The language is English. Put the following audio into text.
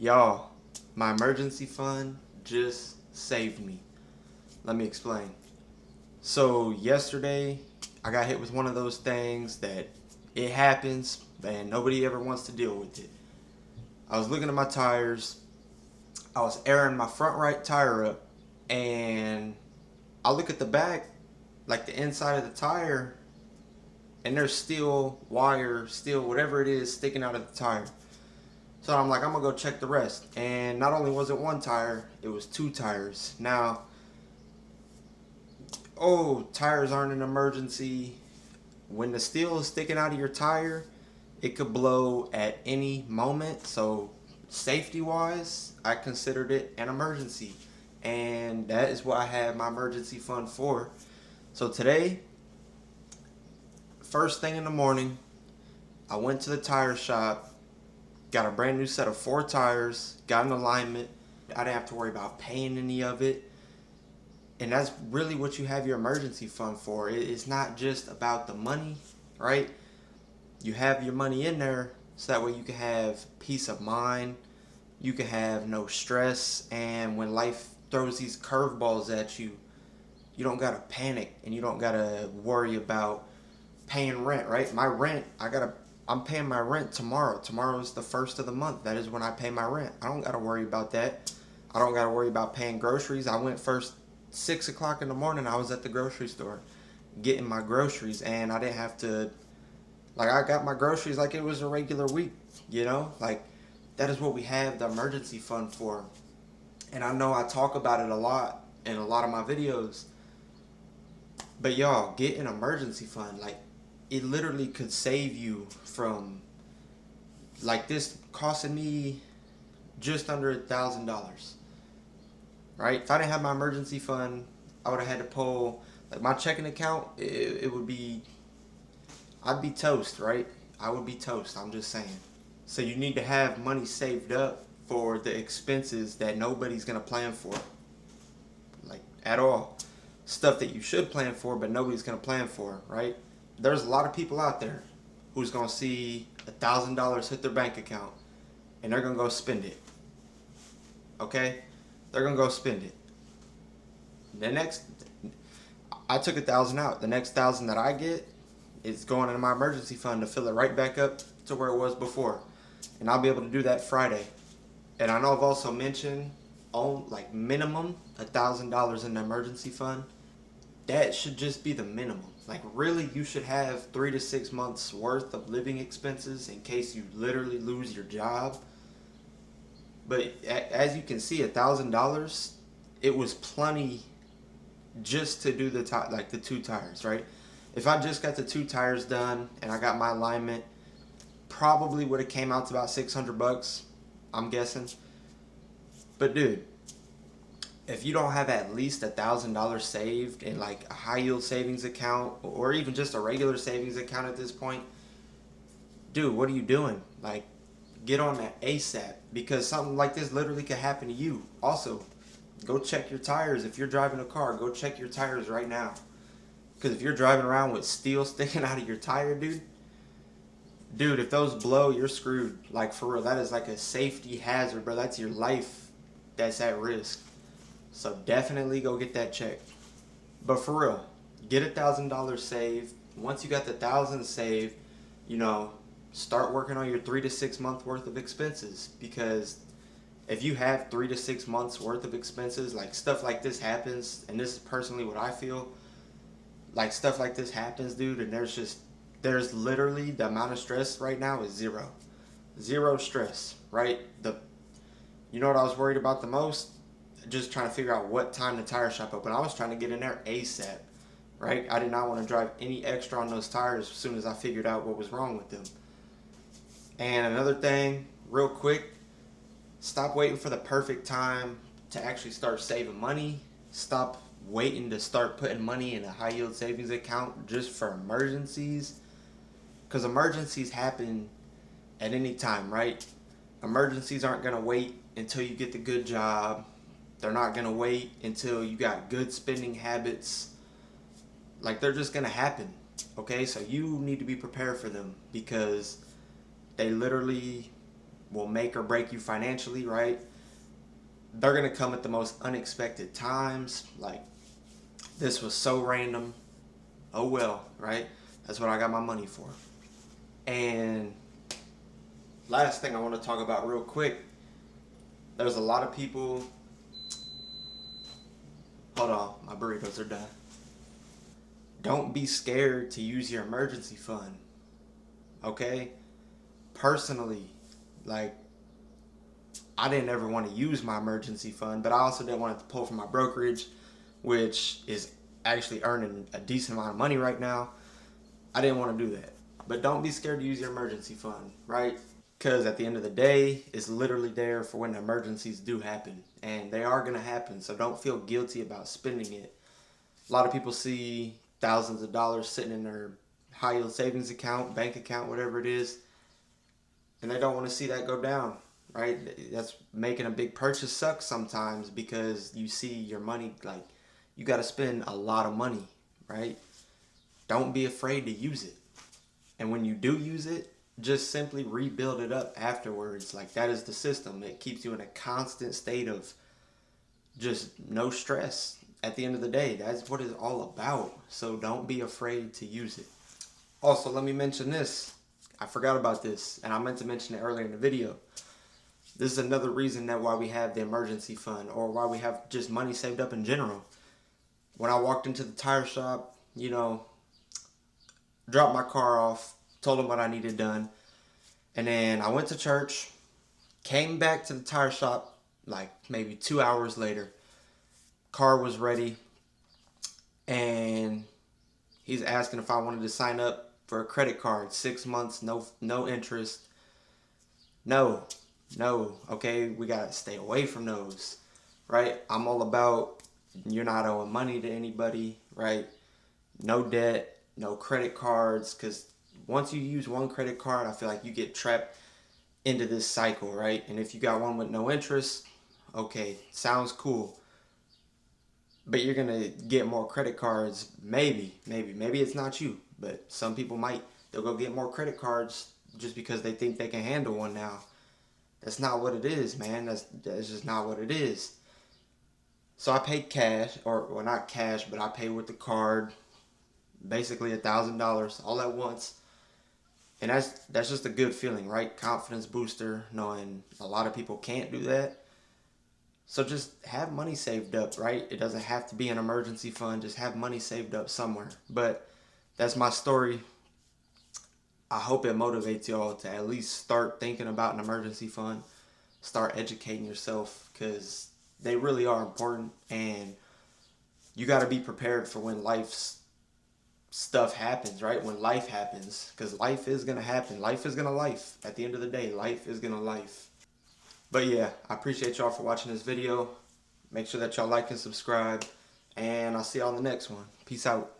Y'all, my emergency fund just saved me. Let me explain. So, yesterday, I got hit with one of those things that it happens and nobody ever wants to deal with it. I was looking at my tires, I was airing my front right tire up, and I look at the back, like the inside of the tire, and there's still wire, still whatever it is sticking out of the tire. So I'm like, I'm gonna go check the rest. And not only was it one tire, it was two tires. Now, tires aren't an emergency. When the steel is sticking out of your tire, it could blow at any moment. So, safety wise, I considered it an emergency. And that is what I have my emergency fund for. So, today, first thing in the morning, I went to the tire shop, got a brand new set of four tires, got an alignment. I didn't have to worry about paying any of it. And that's really what you have your emergency fund for. It's not just about the money, right? You have your money in there so that way you can have peace of mind. You can have no stress. And when life throws these curveballs at you, you don't gotta panic and you don't gotta worry about paying rent, right? My rent, I'm paying my rent tomorrow. Tomorrow is the first of the month. That is when I pay my rent. I don't gotta worry about that. I don't gotta worry about paying groceries. I went first 6 o'clock in the morning. I was at the grocery store getting my groceries, and I didn't have to, like, I got my groceries like it was a regular week. Like, that is what we have the emergency fund for. And I know I talk about it a lot in a lot of my videos, but y'all, get an emergency fund. Like, it literally could save you from, like, this costing me just under $1,000, right? If I didn't have my emergency fund, I would have had to pull, like, my checking account. It would be, I'd be toast, right? I would be toast. I'm just saying. So you need to have money saved up for the expenses that nobody's gonna plan for, like, at all. Stuff that you should plan for, but nobody's gonna plan for, right? There's a lot of people out there who's gonna see $1,000 hit their bank account and they're gonna go spend it. Okay, they're gonna go spend it. The next, I took 1,000 out. The next 1,000 that I get is going into my emergency fund to fill it right back up to where it was before, and I'll be able to do that Friday. And I know I've also mentioned on, like, minimum $1,000 in the emergency fund. That should just be the minimum. Like, really, you should have 3 to 6 months worth of living expenses in case you literally lose your job. But as you can see, $1,000, it was plenty just to do like the two tires, right? If I just got the two tires done and I got my alignment, probably would have came out to about $600, I'm guessing. But dude, if you don't have at least $1,000 saved in, like, a high yield savings account or even just a regular savings account at this point, dude, what are you doing? Like, get on that ASAP, because something like this literally could happen to you. Also, go check your tires. If you're driving a car, go check your tires right now. Because if you're driving around with steel sticking out of your tire, dude, if those blow, you're screwed. Like, for real, that is like a safety hazard, bro. That's your life that's at risk. So definitely go get that checked. But for real, get $1,000 saved. Once you got the 1,000 saved, you know, start working on your 3 to 6 month worth of expenses. Because if you have 3 to 6 months worth of expenses, like, stuff like this happens, and this is personally what I feel. Like, stuff like this happens, dude, and there's literally, the amount of stress right now is zero stress, right? You know what I was worried about the most? Just trying to figure out what time the tire shop opened. I was trying to get in there ASAP, right? I did not want to drive any extra on those tires as soon as I figured out what was wrong with them. And another thing, real quick, stop waiting for the perfect time to actually start saving money. Stop waiting to start putting money in a high yield savings account just for emergencies. Because emergencies happen at any time, right? Emergencies aren't going to wait until you get the good job. They're not going to wait until you got good spending habits. Like, they're just going to happen. Okay? So you need to be prepared for them, because they literally will make or break you financially, right? They're going to come at the most unexpected times. Like, this was so random. Oh well, right? That's what I got my money for. And last thing I want to talk about real quick, there's a lot of people. Hold on, my burritos are done. Don't be scared to use your emergency fund. Okay? Personally, like, I didn't ever want to use my emergency fund, but I also didn't want it to pull from my brokerage, which is actually earning a decent amount of money right now. I didn't want to do that. But don't be scared to use your emergency fund, right? Because at the end of the day, it's literally there for when emergencies do happen. And they are going to happen, so don't feel guilty about spending it. A lot of people see thousands of dollars sitting in their high yield savings account, bank account, whatever it is, and they don't want to see that go down, right? That's making a big purchase suck sometimes because you see your money, like, you got to spend a lot of money, right? Don't be afraid to use it. And when you do use it, just simply rebuild it up afterwards. Like, that is the system. It keeps you in a constant state of just no stress. At the end of the day, that's what it's all about. So don't be afraid to use it. Also, let me mention this. I forgot about this, and I meant to mention it earlier in the video. This is another reason that why we have the emergency fund, or why we have just money saved up in general. When I walked into the tire shop, dropped my car off, told them what I needed done, and then I went to church, came back to the tire shop like maybe 2 hours later. Car was ready, and he's asking if I wanted to sign up for a credit card, 6 months, no interest. No, okay, we gotta stay away from those, right? I'm all about, you're not owing money to anybody, right? No debt, no credit cards, because once you use one credit card, I feel like you get trapped into this cycle, right? And if you got one with no interest, okay, sounds cool. But you're gonna get more credit cards, maybe it's not you, but some people might. They'll go get more credit cards just because they think they can handle one now. That's not what it is, man. That's just not what it is. So I paid cash, or well, not cash, but I paid with the card, basically $1,000 all at once. And that's just a good feeling, right? Confidence booster, knowing a lot of people can't do that. So just have money saved up, right? It doesn't have to be an emergency fund. Just have money saved up somewhere. But that's my story. I hope it motivates y'all to at least start thinking about an emergency fund. Start educating yourself, because they really are important. And you got to be prepared for when life's stuff happens, right? When life happens, because life is going to happen. Life is going to life. At the end of the day, life is going to life. But yeah, I appreciate y'all for watching this video. Make sure that y'all like and subscribe, and I'll see y'all in the next one. Peace out.